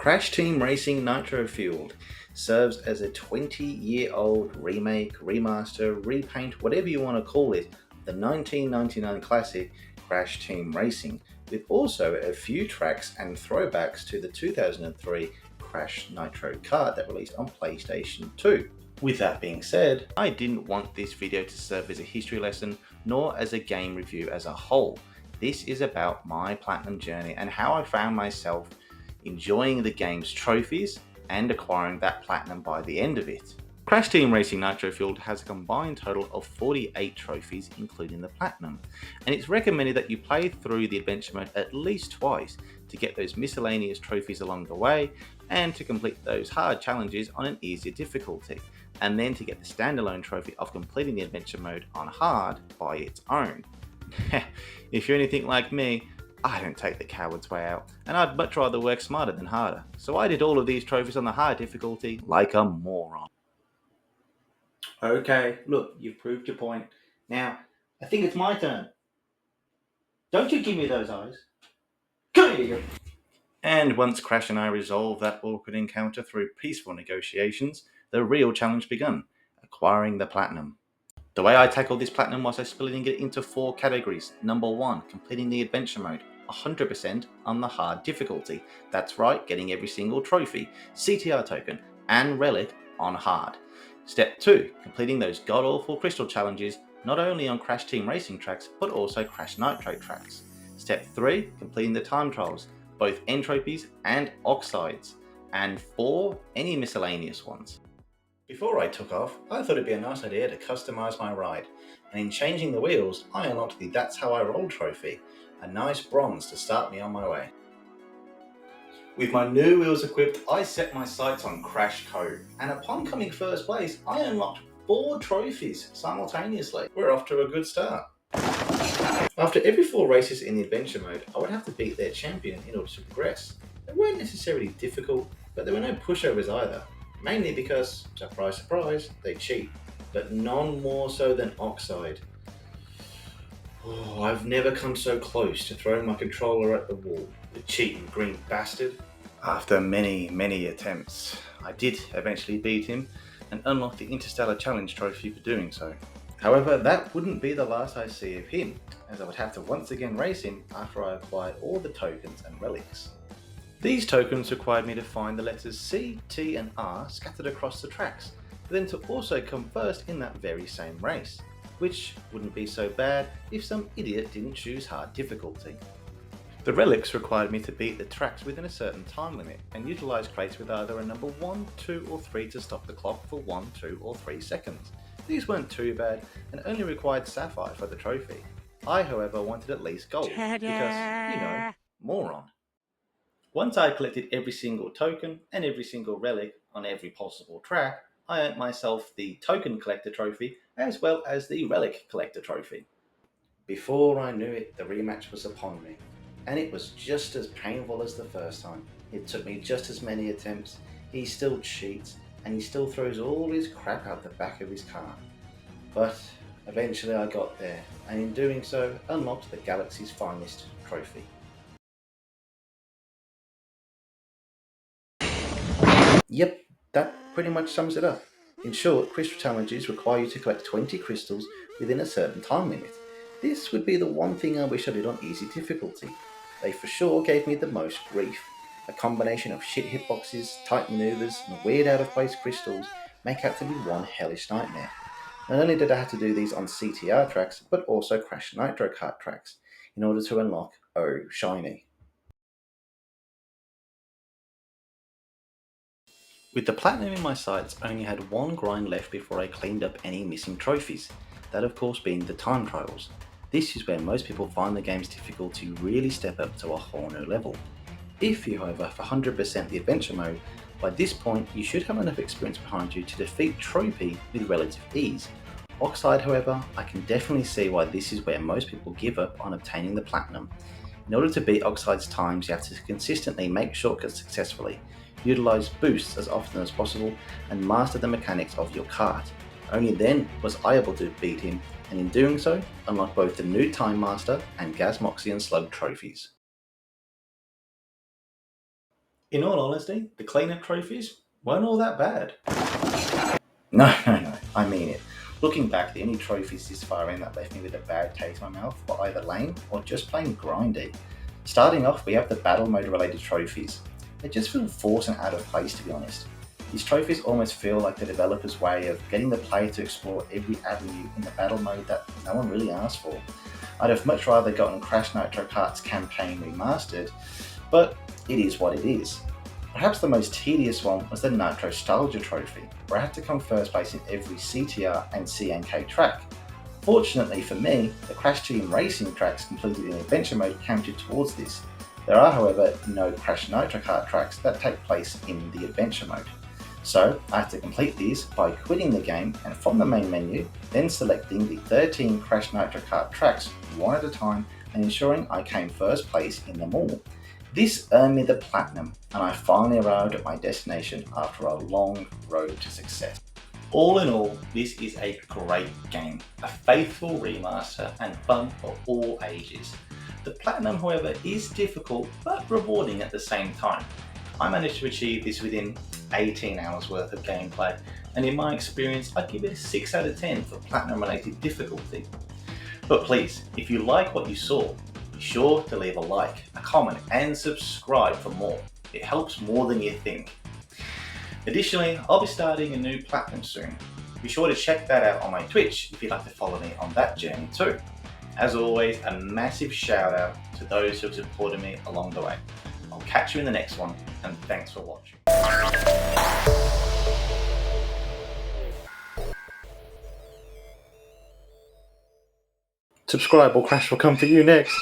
Crash Team Racing Nitro-Fueled serves as a 20-year-old remake, remaster, repaint, whatever you want to call it, the 1999 classic Crash Team Racing, with also a few tracks and throwbacks to the 2003 Crash Nitro Kart that released on PlayStation 2. With that being said, I didn't want this video to serve as a history lesson nor as a game review as a whole. This is about my platinum journey and how I found myself enjoying the game's trophies and acquiring that platinum by the end of it. Crash Team Racing Nitro-Fueled has a combined total of 48 trophies including the platinum, and it's recommended that you play through the adventure mode at least twice to get those miscellaneous trophies along the way and to complete those hard challenges on an easier difficulty, and then to get the standalone trophy of completing the adventure mode on hard by its own. If you're anything like me, I don't take the coward's way out, and I'd much rather work smarter than harder, so I did all of these trophies on the hard difficulty like a moron. Okay, look, you've proved your point. Now, I think it's my turn. Don't you give me those eyes. Come here! And once Crash and I resolved that awkward encounter through peaceful negotiations, the real challenge begun, acquiring the platinum. The way I tackled this platinum was I splitting it into 4 categories. Number 1, completing the adventure mode, 100% on the hard difficulty. That's right, getting every single trophy, CTR token, and relic on hard. Step 2, completing those god-awful crystal challenges, not only on Crash Team Racing tracks, but also Crash Nitro tracks. Step 3, completing the time trials, both entropies and oxides. And 4, any miscellaneous ones. Before I took off, I thought it'd be a nice idea to customize my ride, and in changing the wheels, I unlocked the That's How I Roll trophy, a nice bronze to start me on my way. With my new wheels equipped, I set my sights on Crash Code, and upon coming first place, I unlocked 4 trophies simultaneously. We're off to a good start. After every 4 races in the adventure mode, I would have to beat their champion in order to progress. They weren't necessarily difficult, but there were no pushovers either. Mainly because, surprise surprise, they cheat, but none more so than Oxide. Oh, I've never come so close to throwing my controller at the wall, the cheating green bastard. After many attempts, I did eventually beat him and unlock the Interstellar Challenge trophy for doing so. However, that wouldn't be the last I see of him, as I would have to once again race him after I acquired all the tokens and relics. These tokens required me to find the letters C, T and R scattered across the tracks, but then to also come first in that very same race, which wouldn't be so bad if some idiot didn't choose hard difficulty. The relics required me to beat the tracks within a certain time limit and utilise crates with either a number 1, 2 or 3 to stop the clock for 1, 2 or 3 seconds. These weren't too bad and only required sapphire for the trophy. I however wanted at least gold because, you know, moron. Once I had collected every single token and every single relic on every possible track, I earned myself the Token Collector Trophy as well as the Relic Collector Trophy. Before I knew it, the rematch was upon me, and it was just as painful as the first time. It took me just as many attempts, he still cheats, and he still throws all his crap out the back of his car. But eventually I got there, and in doing so, unlocked the Galaxy's Finest Trophy. Yep, that pretty much sums it up. In short, crystal challenges require you to collect 20 crystals within a certain time limit. This would be the one thing I wish I did on easy difficulty. They for sure gave me the most grief. A combination of shit hitboxes, tight maneuvers, and weird out of place crystals make out to be one hellish nightmare. Not only did I have to do these on CTR tracks, but also Crash Nitro Kart tracks, in order to unlock Oh Shiny. With the platinum in my sights, I only had one grind left before I cleaned up any missing trophies, that of course being the time trials. This is where most people find the game's difficulty really step up to a whole new level. If you however for 100% the adventure mode, by this point you should have enough experience behind you to defeat Tropy with relative ease. Oxide however, I can definitely see why this is where most people give up on obtaining the platinum. In order to beat Oxide's times, you have to consistently make shortcuts successfully, utilise boosts as often as possible, and master the mechanics of your kart. Only then was I able to beat him, and in doing so, unlock both the new Time Master and Gas Moxie and Slug trophies. In all honesty, the cleanup trophies weren't all that bad. No, I mean it. Looking back, the only trophies this far in that left me with a bad taste in my mouth were either lame or just plain grindy. Starting off, we have the battle mode related trophies. They just feel forced and out of place, to be honest. These trophies almost feel like the developer's way of getting the player to explore every avenue in the battle mode that no one really asked for. I'd have much rather gotten Crash Nitro Kart's campaign remastered, but it is what it is. Perhaps the most tedious one was the Nitro-Stalgia trophy, where I had to come first place in every CTR and CNK track. Fortunately for me, the Crash Team Racing tracks completed in Adventure mode counted towards this. There are, however, no Crash Nitro Kart tracks that take place in the Adventure mode. So I had to complete these by quitting the game and from the main menu, then selecting the 13 Crash Nitro Kart tracks one at a time and ensuring I came first place in them all. This earned me the platinum, and I finally arrived at my destination after a long road to success. All in all, this is a great game, a faithful remaster and fun for all ages. The platinum, however, is difficult but rewarding at the same time. I managed to achieve this within 18 hours worth of gameplay, and in my experience I'd give it a 6 out of 10 for platinum related difficulty. But please, if you like what you saw, be sure to leave a like, a comment and subscribe for more. It helps more than you think. Additionally, I'll be starting a new platinum soon. Be sure to check that out on my Twitch if you'd like to follow me on that journey too. As always, a massive shout out to those who have supported me along the way. I'll catch you in the next one, and thanks for watching. Subscribe or Crash will come for you next.